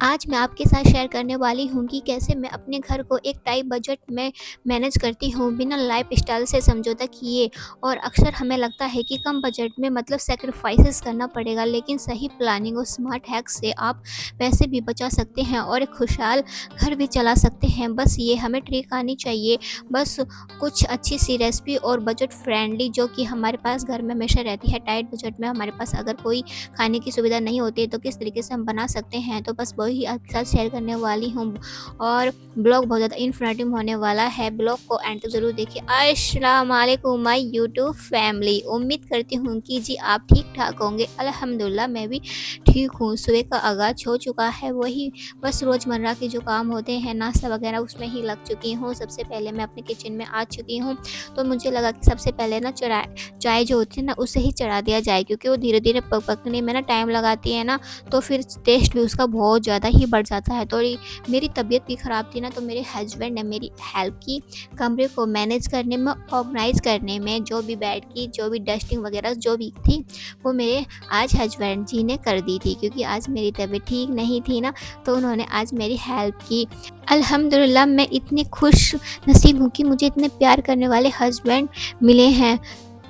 आज मैं आपके साथ शेयर करने वाली हूँ कि कैसे मैं अपने घर को एक टाइट बजट में मैनेज करती हूँ बिना लाइफस्टाइल से समझौता किए। और अक्सर हमें लगता है कि कम बजट में मतलब सैक्रिफाइसेस करना पड़ेगा, लेकिन सही प्लानिंग और स्मार्ट हैक्स से आप पैसे भी बचा सकते हैं और एक खुशहाल घर भी चला सकते हैं। बस ये हमें ट्रिक आनी चाहिए, बस कुछ अच्छी सी रेसिपी और बजट फ्रेंडली जो कि हमारे पास घर में हमेशा रहती है। टाइट बजट में हमारे पास अगर कोई खाने की सुविधा नहीं होती है तो किस तरीके से हम बना सकते हैं, तो बस वही आपके साथ शेयर करने वाली हूँ। और ब्लॉग बहुत ज़्यादा इन्फॉर्मेटिव होने वाला है, ब्लॉग को एंड तक ज़रूर देखिए। अस्सलाम वालेकुम माय यूट्यूब फैमिली, उम्मीद करती हूँ कि जी आप ठीक ठाक होंगे। अल्हम्दुलिल्लाह मैं भी ठीक हूँ। सुबह का आगाज़ हो चुका है, वही बस रोज़मर्रा के जो काम होते हैं नाश्ता वगैरह उसमें ही लग चुकी हूँ। सबसे पहले मैं अपने किचन में आ चुकी हूँ, तो मुझे लगा कि सबसे पहले ना चाय जो होती है ना उसे ही चढ़ा दिया जाए, क्योंकि वो धीरे धीरे पकने में ना टाइम लगाती है ना, तो फिर टेस्ट भी उसका बहुत ज़्यादा ही बढ़ जाता है। थोड़ी मेरी तबीयत भी ख़राब थी ना, तो मेरे हस्बैंड ने मेरी हेल्प की कमरे को मैनेज करने में, ऑर्गेनाइज़ करने में। जो भी बेड की जो भी डस्टिंग वगैरह जो भी थी वो मेरे आज हस्बैंड जी ने कर दी थी, क्योंकि आज मेरी तबीयत ठीक नहीं थी ना, तो उन्होंने आज मेरी हेल्प की। अल्हम्दुलिल्लाह मैं इतनी खुश नसीब हूँ कि मुझे इतने प्यार करने वाले हस्बैंड मिले हैं।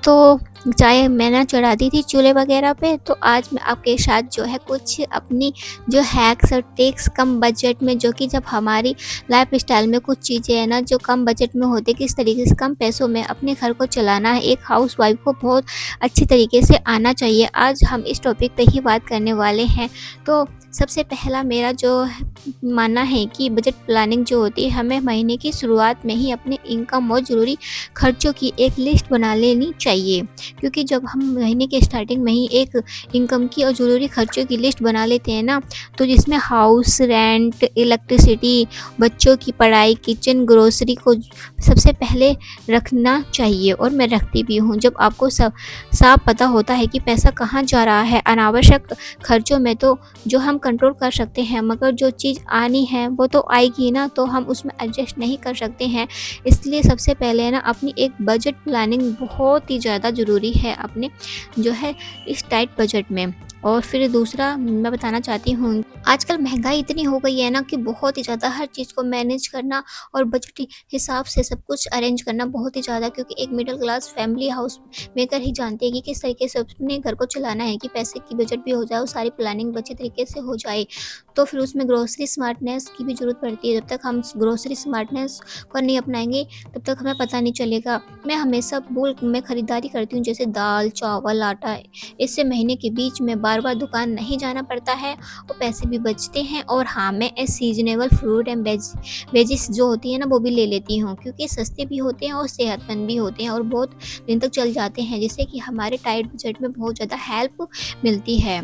तो चाय मैंने चढ़ा दी थी चूल्हे वगैरह पे, तो आज मैं आपके साथ जो है कुछ अपनी जो हैक्स और ट्रिक्स कम बजट में, जो कि जब हमारी लाइफस्टाइल में कुछ चीज़ें हैं ना जो कम बजट में होती है, किस तरीके से कम पैसों में अपने घर को चलाना है, एक हाउसवाइफ को बहुत अच्छी तरीके से आना चाहिए। आज हम इस टॉपिक पे ही बात करने वाले हैं। तो सबसे पहला मेरा जो मानना है कि बजट प्लानिंग जो होती है, हमें महीने की शुरुआत में ही अपने इनकम और ज़रूरी खर्चों की एक लिस्ट बना लेनी चाहिए। क्योंकि जब हम महीने के स्टार्टिंग में ही एक इनकम की और ज़रूरी खर्चों की लिस्ट बना लेते हैं ना, तो जिसमें हाउस रेंट, इलेक्ट्रिसिटी, बच्चों की पढ़ाई, किचन, ग्रोसरी को सबसे पहले रखना चाहिए। और मैं रखती भी हूँ। जब आपको सब साफ पता होता है कि पैसा कहाँ जा रहा है, अनावश्यक खर्चों में तो जो हम कंट्रोल कर सकते हैं, मगर जो चीज़ आनी है वो तो आएगी ना, तो हम उसमें एडजस्ट नहीं कर सकते हैं। इसलिए सबसे पहले ना अपनी एक बजट प्लानिंग बहुत ही ज़्यादा ज़रूरी है अपने जो है इस टाइट बजट में। और फिर दूसरा मैं बताना चाहती हूँ, आजकल महंगाई इतनी हो गई है ना कि बहुत ही ज़्यादा हर चीज़ को मैनेज करना और बजट हिसाब से सब कुछ अरेंज करना बहुत ही ज़्यादा, क्योंकि एक middle class family house maker ही जानती है कि किस तरीके से अपने घर को चलाना है, कि पैसे की बजट भी हो जाए और सारी प्लानिंग अच्छी तरीके से हो जाए। तो फिर उसमें ग्रोसरी स्मार्टनेस की भी ज़रूरत पड़ती है। जब तक हम ग्रोसरी स्मार्टनेस को नहीं अपनाएंगे तब तक हमें पता नहीं चलेगा। मैं हमेशा बुल्क में ख़रीदारी करती हूँ, जैसे दाल, चावल, आटा। इससे महीने के बीच में बार-बार दुकान नहीं जाना पड़ता है और पैसे भी बचते हैं। और हाँ, मैं सीज़नेबल फ्रूट एंड वेजिस जो होती है ना वो भी ले लेती हूँ, क्योंकि सस्ते भी होते हैं और सेहतमंद भी होते हैं और बहुत दिन तक चल जाते हैं, जिससे कि हमारे टाइट बजट में बहुत ज़्यादा हेल्प मिलती है।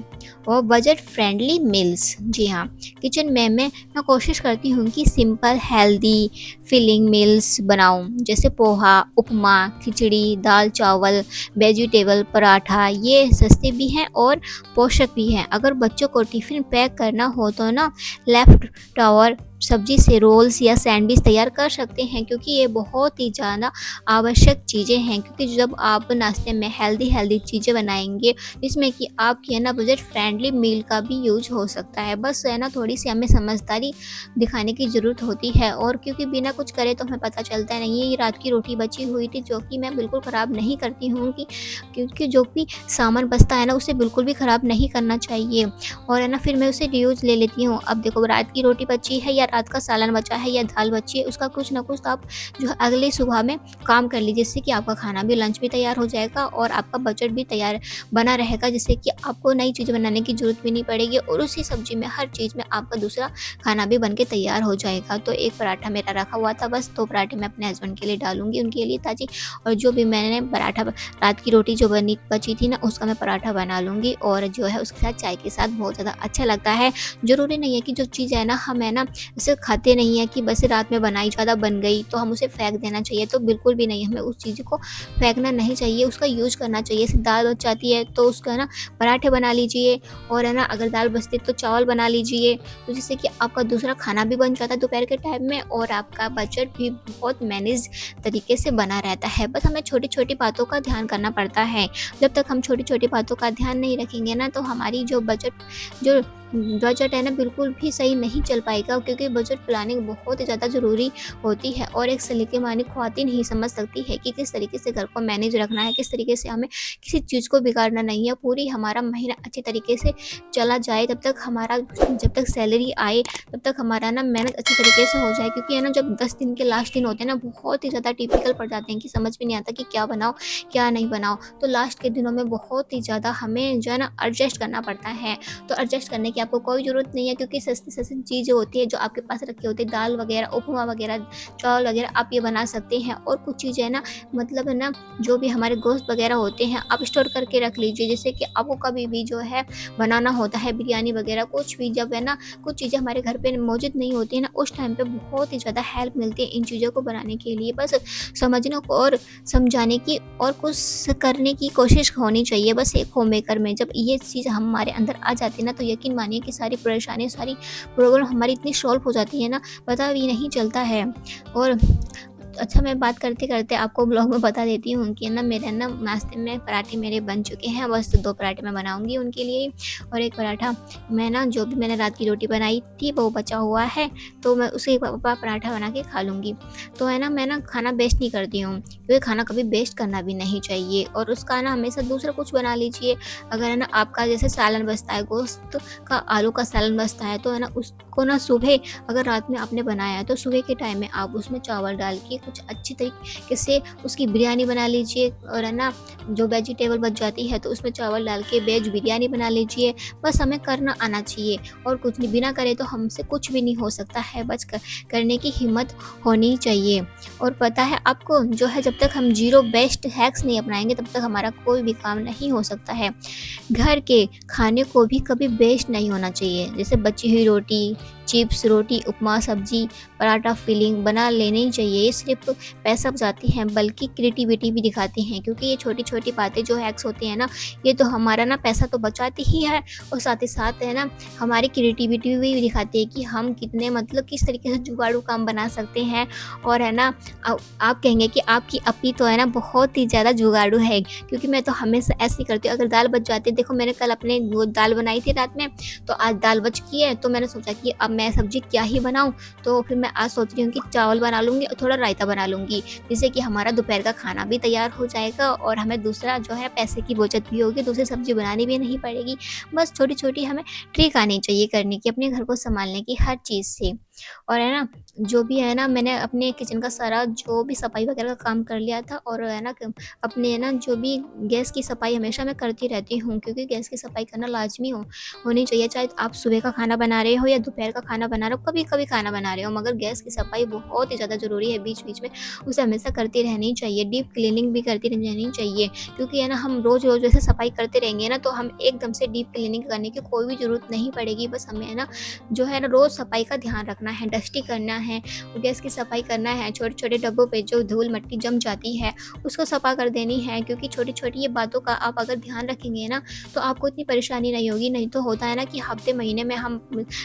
और बजट फ्रेंडली मील्स, जी हाँ, किचन में मैं कोशिश करती हूँ कि सिंपल हेल्दी फिलिंग मील्स बनाऊँ, जैसे पोहा, उपमा, खिचड़ी, दाल चावल, वेजिटेबल पराठा। ये सस्ते भी हैं और पोषक भी हैं। अगर बच्चों को टिफ़िन पैक करना हो तो ना लेफ्ट ओवर सब्जी से रोल्स या सैंडविच तैयार कर सकते हैं, क्योंकि ये बहुत ही ज़्यादा आवश्यक चीज़ें हैं। क्योंकि जब आप नाश्ते में हेल्दी चीज़ें बनाएंगे, जिसमें कि आपकी है ना बजट फ्रेंडली मील का भी यूज हो सकता है। बस है ना थोड़ी सी हमें समझदारी दिखाने की ज़रूरत होती है। और क्योंकि बिना कुछ करे तो हमें पता चलता नहीं है। ये रात की रोटी बची हुई थी, जो कि मैं बिल्कुल ख़राब नहीं करती हूँ, कि क्योंकि जो भी सामान बचता है ना उसे बिल्कुल भी ख़राब नहीं करना चाहिए। और है ना फिर मैं उसे रीयूज़ ले लेती हूँ। अब देखो, रात की रोटी बची है या रात का सालन बचा है या दाल बची है, उसका कुछ ना कुछ तो आप जो है अगली सुबह में काम कर लीजिए, जिससे कि आपका खाना भी, लंच भी तैयार हो जाएगा और आपका बजट भी तैयार बना रहेगा, जिससे कि आपको नई चीज़ बनाने की ज़रूरत भी नहीं पड़ेगी और उसी सब्जी में हर चीज़ में आपका दूसरा खाना भी बन के तैयार हो जाएगा। तो एक पराठा मेरा रखा हुआ था, बस 2 पराठे मैं अपने हस्बैंड के लिए डालूँगी, उनके लिए ताज़ी। और जो भी मैंने पराठा रात की रोटी जो बची थी ना, उसका मैं पराठा बना लूँगी और जो है उसके साथ चाय के साथ बहुत ज़्यादा अच्छा लगता है। ज़रूरी नहीं है कि जो चीज़ है ना हम है ना इसे खाते नहीं है कि बस रात में बनाई, ज़्यादा बन गई तो हम उसे फेंक देना चाहिए, तो बिल्कुल भी नहीं, हमें उस चीज़ को फेंकना नहीं चाहिए, उसका यूज़ करना चाहिए। जैसे दाल बच जाती है तो उसका है ना पराठे बना लीजिए, और है ना अगर दाल बचती है तो चावल बना लीजिए, तो जिससे कि आपका दूसरा खाना भी बन जाता है दोपहर के टाइम में और आपका बजट भी बहुत मैनेज तरीके से बना रहता है। बस हमें छोटी-छोटी बातों का ध्यान करना पड़ता है। जब तक हम छोटी-छोटी बातों का ध्यान नहीं रखेंगे ना, तो हमारी जो बजट जो बजट है ना बिल्कुल भी सही नहीं चल पाएगा, क्योंकि बजट प्लानिंग बहुत ही ज़्यादा ज़रूरी होती है और एक सलीके मानी ख़्वातीन ही समझ सकती है कि किस तरीके से घर को मैनेज रखना है, किस तरीके से हमें किसी चीज़ को बिगाड़ना नहीं है। पूरी हमारा महीना अच्छी तरीके से चला जाए, तब तक हमारा जब तक सैलरी आए तब तक हमारा ना मेहनत अच्छी तरीके से हो जाए, क्योंकि है ना जब 10 दिन के लास्ट दिन होते हैं ना बहुत ही ज़्यादा टिपिकल पड़ जाते हैं कि समझ में नहीं आता कि क्या बनाओ क्या नहीं बनाओ। तो लास्ट के दिनों में बहुत ही ज़्यादा हमें जो है ना एडजस्ट करना पड़ता है। तो एडजस्ट करने की आपको कोई ज़रूरत नहीं है, क्योंकि सस्ती-सस्ती चीज़ें होती है जो आपके पास रखी होती है, दाल वगैरह, उपमा वगैरह, चावल वगैरह आप ये बना सकते हैं। और कुछ चीज़ें है ना मतलब है ना जो भी हमारे गोश्त वगैरह होते हैं आप स्टोर करके रख लीजिए, जिससे कि आपको कभी भी जो है बनाना होता है बिरयानी वगैरह कुछ भी, जब है ना कुछ चीज़ें हमारे घर पे मौजूद नहीं होती है ना, उस टाइम पे बहुत ही ज़्यादा हेल्प मिलती है इन चीज़ों को बनाने के लिए। बस समझने को और समझाने की और कुछ करने की कोशिश होनी चाहिए बस एक होम मेकर में। जब ये चीज़ हमारे अंदर आ जाती है ना, तो यकीन मानिए कि सारी परेशानी, सारी प्रॉब्लम हमारी इतनी सॉल्व हो जाती है ना, पता भी नहीं चलता है। और अच्छा, मैं बात करते-करते आपको ब्लॉग में बता देती हूँ कि ना मेरे ना नाश्ते में पराठे मेरे बन चुके हैं, बस 2 पराठे मैं बनाऊँगी उनके लिए, और 1 पराठा मैं ना जो भी मैंने रात की रोटी बनाई थी वो बचा हुआ है, तो मैं उसी पराठा बना के खा लूँगी। तो है ना मैं ना खाना वेस्ट नहीं करती हूँ, क्योंकि खाना कभी वेस्ट करना भी नहीं चाहिए, और उसका ना हमेशा दूसरा कुछ बना लीजिए। अगर है ना आपका जैसे सालन बचता है, गोश्त का आलू का सालन बचता है, तो है ना उसको ना सुबह, अगर रात में आपने बनाया है तो सुबह के टाइम में आप उसमें चावल डाल के कुछ अच्छी तरीके से उसकी बिरयानी बना लीजिए, और है ना जो वेजिटेबल बच जाती है तो उसमें चावल डाल के वेज बिरयानी बना लीजिए। बस हमें करना आना चाहिए, और कुछ नहीं, बिना करे तो हमसे कुछ भी नहीं हो सकता है, बस करने की हिम्मत होनी चाहिए। और पता है आपको जो है, जब तक हम जीरो बेस्ट हैक्स नहीं अपनाएंगे तब तक हमारा कोई भी काम नहीं हो सकता है। घर के खाने को भी कभी वेस्ट नहीं होना चाहिए, जैसे बची हुई रोटी, चिप्स, रोटी, उपमा, सब्जी, पराठा फिलिंग बना लेनी चाहिए। ये सिर्फ पैसा बचाती हैं बल्कि क्रिएटिविटी भी दिखाती हैं, क्योंकि ये छोटी-छोटी बातें जो हैक्स होती हैं ना, ये तो हमारा ना पैसा तो बचाती ही है, और साथ ही साथ है ना हमारी क्रिएटिविटी भी दिखाती है कि हम कितने मतलब किस तरीके से जुगाड़ू काम बना सकते हैं। और है ना आप कहेंगे कि आपकी अपी तो है ना बहुत ही ज़्यादा जुगाड़ू है, क्योंकि मैं तो हमेशा ऐसे ही करती हूँ। अगर दाल बच जाती है, देखो मैंने कल अपने वो दाल बनाई थी रात में, तो आज दाल बच गई है, तो मैंने सोचा कि अब मैं सब्ज़ी क्या ही बनाऊँ, तो फिर मैं आज सोच रही हूँ कि चावल बना लूँगी और थोड़ा रायता बना लूँगी, जिससे कि हमारा दोपहर का खाना भी तैयार हो जाएगा, और हमें दूसरा जो है पैसे की बचत भी होगी, दूसरी सब्ज़ी बनानी भी नहीं पड़ेगी। बस छोटी-छोटी हमें ट्रिक आनी चाहिए करने की, अपने घर को सँभालने की हर चीज़ से। और है ना जो भी है ना मैंने अपने किचन का सारा जो भी सफाई वगैरह का काम कर लिया था, और है ना अपने है ना जो भी गैस की सफाई हमेशा मैं करती रहती हूँ, क्योंकि गैस की सफाई करना लाजमी होनी चाहिए, चाहे आप सुबह का खाना बना रहे हो या दोपहर का खाना बना रहे हो, कभी कभी खाना बना रहे हो, मगर गैस की सफाई बहुत ही ज़्यादा ज़रूरी है बीच बीच में, उसे हमेशा करती रहनी चाहिए। डीप क्लीनिंग भी करती रहनी चाहिए, क्योंकि है ना हम रोज़ रोज़ वैसे सफाई करते रहेंगे ना, तो हम एकदम से डीप क्लीनिंग करने की कोई भी ज़रूरत नहीं पड़ेगी। बस हमें है ना जो है ना रोज़ सफाई का ध्यान रखना है, डस्टी करना है, गैस की सफाई करना है, छोटे-छोटे डब्बों पे जो धूल मिट्टी जम जाती है, उसको सफा कर देनी है, क्योंकि छोटी-छोटी ये बातों का आप अगर ध्यान रखेंगे ना, तो आपको इतनी परेशानी नहीं होगी। नहीं तो होता है ना कि हफ्ते महीने में हम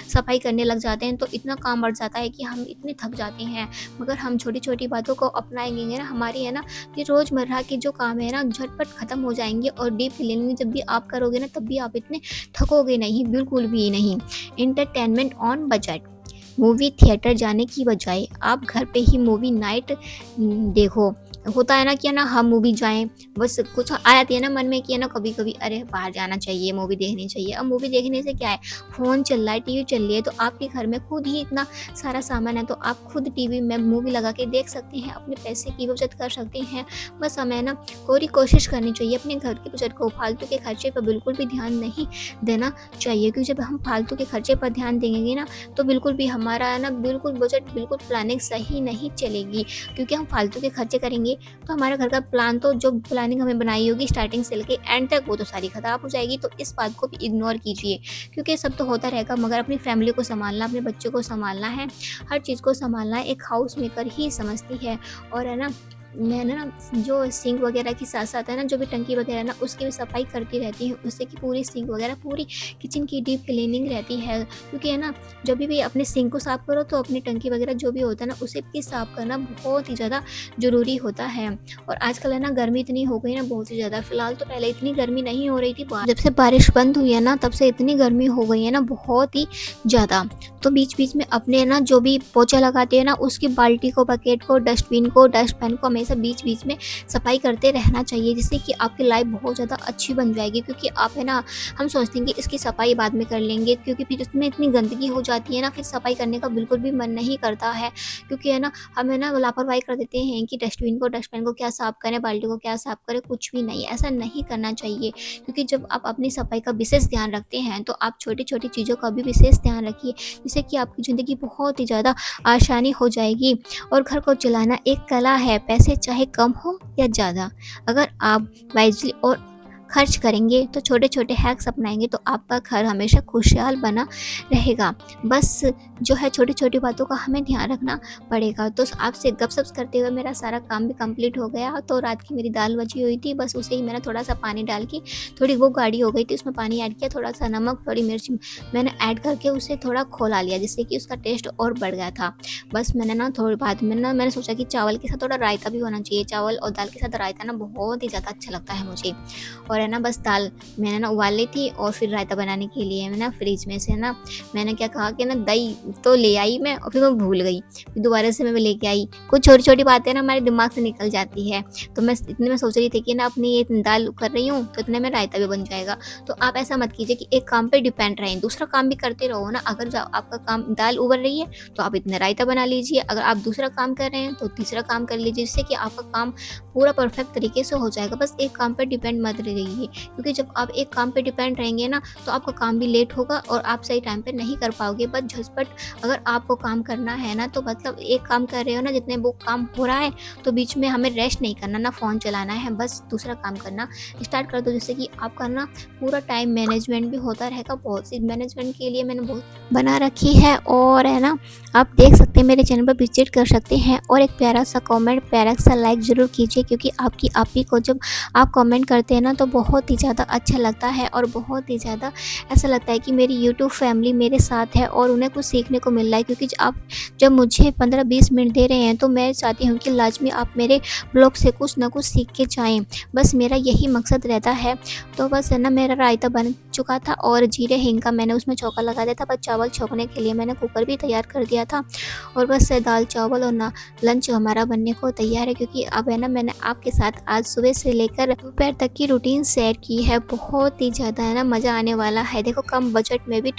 सफाई करने लग जाते हैं, तो इतना काम बढ़ जाता है कि हम इतने थक जाते हैं। मगर हम छोटी-छोटी बातों को अपनाएँगे ना, हमारी है ना ये रोज़मर्रा के जो काम है ना झटपट खत्म हो जाएँगे, और डीप क्लीनिंग जब भी आप करोगे ना, तब भी आप इतने थकोगे नहीं, बिल्कुल भी नहीं। Entertainment on budget. Movie theatre जाने की बजाय आप घर पे ही मूवी नाइट देखो। होता है ना कि है ना हम मूवी जाएँ, बस कुछ आ जाती है ना मन में कि है ना कभी-कभी अरे बाहर जाना चाहिए, मूवी देखनी चाहिए। अब मूवी देखने से क्या है, फ़ोन चल रहा है, टीवी चल रही है, तो आपके घर में खुद ही इतना सारा सामान है, तो आप खुद टीवी में मूवी लगा के देख सकते हैं, अपने पैसे की बचत कर सकते हैं। बस हमें ना पूरी कोशिश करनी चाहिए अपने घर की बचत को, फालतू के खर्चे पर बिल्कुल भी ध्यान नहीं देना चाहिए, क्योंकि जब हम फालतू के खर्चे पर ध्यान देंगे ना, तो बिल्कुल भी हमारा है ना बिल्कुल बजट, बिल्कुल प्लानिंग सही नहीं चलेगी, क्योंकि हम फालतू के खर्चे करेंगे तो हमारे घर का प्लान, तो जो प्लानिंग हमें बनाई होगी स्टार्टिंग से लेके एंड तक, वो तो सारी खराब हो जाएगी। तो इस बात को भी इग्नोर कीजिए, क्योंकि ये सब तो होता रहेगा, मगर अपनी फैमिली को संभालना, अपने बच्चों को संभालना है, हर चीज़ को संभालना एक हाउस मेकर ही समझती है। और है ना मैंने ना जो सिंक वगैरह के साथ-साथ है ना, जो भी टंकी वगैरह है ना, उसकी भी सफाई करती रहती हूँ, उससे कि पूरी सिंक वगैरह, पूरी किचन की डीप क्लीनिंग रहती है। क्योंकि है ना, जब भी अपने सिंक को साफ़ करो तो अपनी टंकी वगैरह जो भी होता है ना, उसे भी साफ़ करना बहुत ही ज़्यादा ज़रूरी होता है। और आजकल है ना, गर्मी इतनी हो गई ना, बहुत ही ज़्यादा। फिलहाल तो पहले इतनी गर्मी नहीं हो रही थी, जब से बारिश बंद हुई है ना, तब से इतनी गर्मी हो गई है ना, बहुत ही ज़्यादा। तो बीच-बीच में अपने ना जो भी पोछा लगाते हैं ना, उसकी बाल्टी को, बकेट को, डस्टबिन को, डस्टपैन को हमेशा बीच-बीच में सफाई करते रहना चाहिए, जिससे कि आपकी लाइफ बहुत ज़्यादा अच्छी बन जाएगी। क्योंकि आप है ना, हम सोचते हैं कि इसकी सफाई बाद में कर लेंगे, क्योंकि फिर उसमें इतनी गंदगी हो जाती है ना, फिर सफाई करने का बिल्कुल भी मन नहीं करता है। क्योंकि है ना, हम है ना लापरवाही कर देते हैं कि डस्टबिन को, डस्टबिन को क्या साफ़ करें, बाल्टी को क्या साफ़ करें, कुछ भी नहीं, ऐसा नहीं करना चाहिए। क्योंकि जब आप अपनी सफाई का विशेष ध्यान रखते हैं, तो आप छोटी-छोटी चीज़ों का भी विशेष ध्यान रखिए, जिससे कि आपकी ज़िंदगी बहुत ही ज़्यादा आसानी हो जाएगी। और घर को चलाना एक कला है, पैसे चाहे कम हो या ज़्यादा, अगर आप वाइज़ली और खर्च करेंगे, तो छोटे-छोटे हैक्स अपनाएँगे, तो आपका घर हमेशा खुशहाल बना रहेगा। बस जो है, छोटी-छोटी बातों का हमें ध्यान रखना पड़ेगा। तो आपसे गप-सप करते हुए मेरा सारा काम भी कंप्लीट हो गया। तो रात की मेरी दाल बची हुई थी, बस उसे ही मैंने थोड़ा-सा पानी डाल के, थोड़ी वो गाढ़ी हो गई थी, उसमें पानी ऐड किया, थोड़ा-सा नमक, थोड़ी मिर्च मैंने ऐड करके उसे थोड़ा खौला लिया, जिससे कि उसका टेस्ट और बढ़ गया था। बस मैंने ना थोड़ी बाद में ना, मैंने सोचा कि चावल के साथ थोड़ा रायता भी होना चाहिए। चावल और दाल के साथ रायता ना बहुत ही ज़्यादा अच्छा लगता है मुझे। और है ना, बस दाल मैंने ना उबाल ली थी, और फिर रायता बनाने के लिए मैं ना फ्रिज में से ना, मैंने क्या कहा कि ना, दही तो ले आई मैं, और फिर मैं भूल गई, फिर दोबारा से मैं लेके आई। कुछ छोटी-छोटी बातें ना हमारे दिमाग से निकल जाती है। तो मैं इतने में सोच रही थी कि ना, अपनी ये दाल कर रही हूँ, तो इतने में रायता भी बन जाएगा। तो आप ऐसा मत कीजिए कि एक काम पे डिपेंड रहें, दूसरा काम भी करते रहो ना। अगर आपका काम दाल उबल रही है, तो आप इतना रायता बना लीजिए। अगर आप दूसरा काम कर रहे हैं, तो तीसरा काम कर लीजिए, जिससे कि आपका काम पूरा परफेक्ट तरीके से हो जाएगा। बस एक काम पे डिपेंड मत रहिए, क्योंकि जब आप एक काम पे डिपेंड रहेंगे ना, तो आपका काम भी लेट होगा और आप सही टाइम पे नहीं कर पाओगे। बस झटपट अगर आपको काम करना है ना, तो मतलब एक काम कर रहे हो ना, जितने वो काम हो रहा है, तो बीच में हमें रेस्ट नहीं करना, ना फ़ोन चलाना है, बस दूसरा काम करना स्टार्ट कर दो, जिससे कि आपका ना पूरा टाइम मैनेजमेंट भी होता रहेगा। बहुत सी मैनेजमेंट के लिए मैंने बहुत बना रखी है, और है ना, आप देख सकते हैं, मेरे चैनल पर विजिट कर सकते हैं। और एक प्यारा सा कमेंट, प्यारा सा लाइक ज़रूर कीजिए, क्योंकि आपकी आप ही को जब आप कमेंट करते हैं ना, तो बहुत ही ज़्यादा अच्छा लगता है, और बहुत ही ज़्यादा ऐसा लगता है कि मेरी यूट्यूब फैमिली मेरे साथ है और उन्हें कुछ सीखने को मिल रहा है। क्योंकि आप जब मुझे 15-20 मिनट दे रहे हैं, तो मैं चाहती हूँ कि लाजमी आप मेरे ब्लॉग से कुछ ना कुछ सीख के जाएँ। बस मेरा यही मकसद रहता है। तो बस है ना, मेरा रायता बन चुका था, और जीरे हींग का मैंने उसमें छौंका लगा दिया था। बस चावल छौंकने के लिए मैंने कुकर भी तैयार कर दिया था, और बस दाल चावल और ना लंच हमारा बनने को तैयार है। क्योंकि अब है ना, मैंने आपके साथ आज सुबह से लेकर दोपहर तक की रूटीन शेयर की है। बहुत ही ज़्यादा है ना, मज़ा आने वाला है। देखो, कम बजट में भी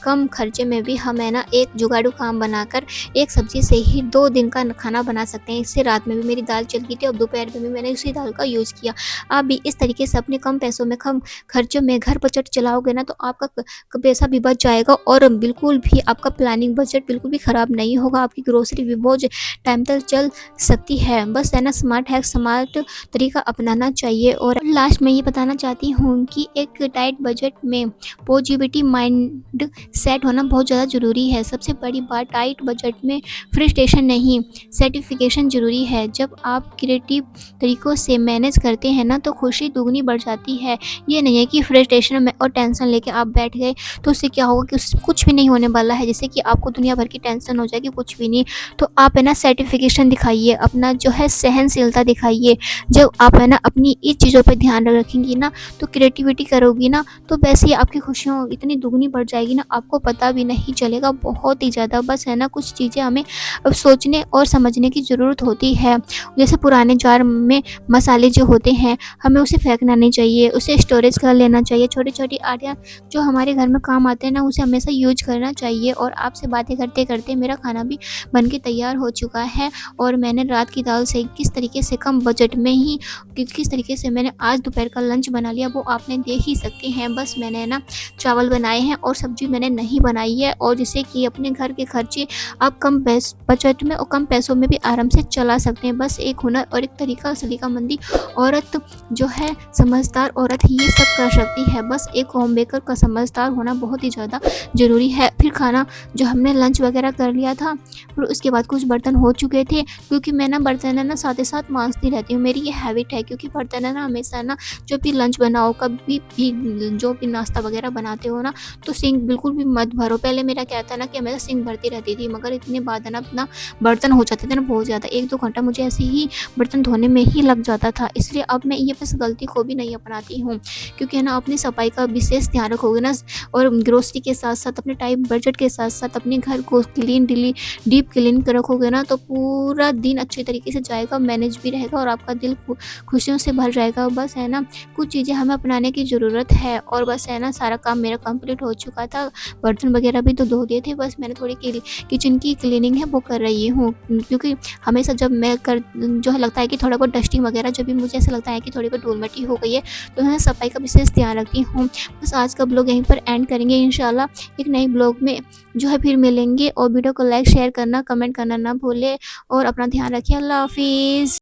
कम खर्चे में भी हम है ना, एक जुगाड़ू काम बनाकर एक सब्ज़ी से ही 2 दिन का खाना बना सकते हैं। इससे रात में भी मेरी दाल चल गई थी, और दोपहर में भी मैंने उसी दाल का यूज़ किया। आप भी इस तरीके से अपने कम पैसों में, कम खर्चों में घर बजट चलाओगे ना, तो आपका पैसा भी बच जाएगा, और बिल्कुल भी आपका प्लानिंग बजट बिल्कुल भी ख़राब नहीं होगा। आपकी ग्रोसरी भी बहुत टाइम तक चल सकती है। बस है ना, स्मार्ट हैक, स्मार्ट तरीका अपनाना चाहिए। और लास्ट में ये बताना चाहती हूँ कि एक टाइट बजट में पॉजिटिविटी माइंड सेट होना बहुत ज़्यादा ज़रूरी है। सबसे बड़ी बात, टाइट बजट में फ्रस्ट्रेशन नहीं, सर्टिफिकेशन ज़रूरी है। जब आप क्रिएटिव तरीक़ों से मैनेज करते हैं ना, तो खुशी दुगनी बढ़ जाती है। ये नहीं है कि फ्रस्ट्रेशन में और टेंशन लेके आप बैठ गए, तो उससे क्या होगा कि कुछ भी नहीं होने वाला है, जिससे कि आपको दुनिया भर की टेंशन हो जाएगी, कुछ भी नहीं। तो आप है ना, सर्टिफिकेशन दिखाइए, अपना जो है सहनशीलता दिखाइए। जब आप है ना, अपनी इस चीज़ों पर ध्यान रखेंगी ना, तो क्रिएटिविटी करोगी ना, तो वैसे ही आपकी खुशियाँ इतनी दुगनी बढ़ जाएगी ना, आपको पता भी नहीं चलेगा, बहुत ही ज़्यादा। बस है ना, कुछ चीज़ें हमें अब सोचने और समझने की ज़रूरत होती है। जैसे पुराने जार में मसाले जो होते हैं, हमें उसे फेंकना नहीं चाहिए, उसे स्टोरेज कर लेना चाहिए। छोटी-छोटी आइडिया जो हमारे घर में काम आते हैं ना, उसे हमेशा यूज करना चाहिए। और आपसे बातें करते-करते मेरा खाना भी बन के तैयार हो चुका है, और मैंने रात की दाल से किस तरीके से कम बजट में ही किस तरीके से मैंने आज दोपहर का लंच बना लिया, वो आपने देख ही सकते हैं। बस मैंने ना चावल बनाए हैं, और सब्जी मैंने नहीं बनाई है, और जिससे कि अपने घर के खर्चे आप कम बजट में और कम पैसों में भी आराम से चला सकते हैं। बस एक हुनर और एक तरीका, सलीकामंदी औरत जो है, समझदार औरत ही ये सब कर सकती है। बस एक होम मेकर का समझदार होना बहुत ही ज़्यादा ज़रूरी है। फिर खाना जो हमने लंच वगैरह कर लिया था, फिर उसके बाद कुछ बर्तन हो चुके थे, क्योंकि मैं ना बर्तन है ना साथ ही साथ मांजती रहती हूँ। मेरी ये हैबिट है, क्योंकि बर्तन है ना हमेशा ना जब भी लंच बनाओ, कभी भी जो भी नाश्ता वगैरह बनाते हो ना, तो सिंक बिल्कुल भी मत भरो। पहले मेरा क्या था ना कि हमेशा सिंक भरती रहती थी, मगर इतने बाद है ना अपना बर्तन हो जाते थे ना बहुत ज़्यादा, 1-2 घंटा मुझे ऐसे ही बर्तन धोने में ही लग जाता था। इसलिए अब मैं ये बस गलती को भी नहीं अपनाती हूँ, क्योंकि है ना अपनी सफाई का विशेष ध्यान रखोगे ना, और ग्रोसरी के साथ-साथ अपने टाइम बजट के साथ-साथ अपने घर को डीप क्लीन कर रखोगे ना, तो पूरा दिन अच्छे तरीके से जाएगा, मैनेज भी रहेगा और आपका दिल खुशियों से भर जाएगा। बस है ना कुछ चीज़ें हमें अपनाने की ज़रूरत है, और बस है ना सारा काम मेरा कंप्लीट हो चुका था। बर्तन वगैरह भी तो धो दिए थे, बस मैंने थोड़ी किचन की क्लीनिंग है वो कर रही हूँ, क्योंकि हमेशा जब मैं कर जो है लगता है कि थोड़ा बहुत डस्टिंग वगैरह जब भी मुझे ऐसा लगता है कि थोड़ी बहुत धूल-मिट्टी हो गई है, तो मैं सफाई का विशेष ध्यान रखती हूँ। बस आज का ब्लॉग यहीं पर एंड करेंगे इंशाल्लाह। एक नए ब्लॉग में जो है फिर मिलेंगे, और वीडियो को लाइक, शेयर करना, कमेंट करना ना भूलें, और अपना ध्यान रखिए। अल्लाह हाफ़िज़।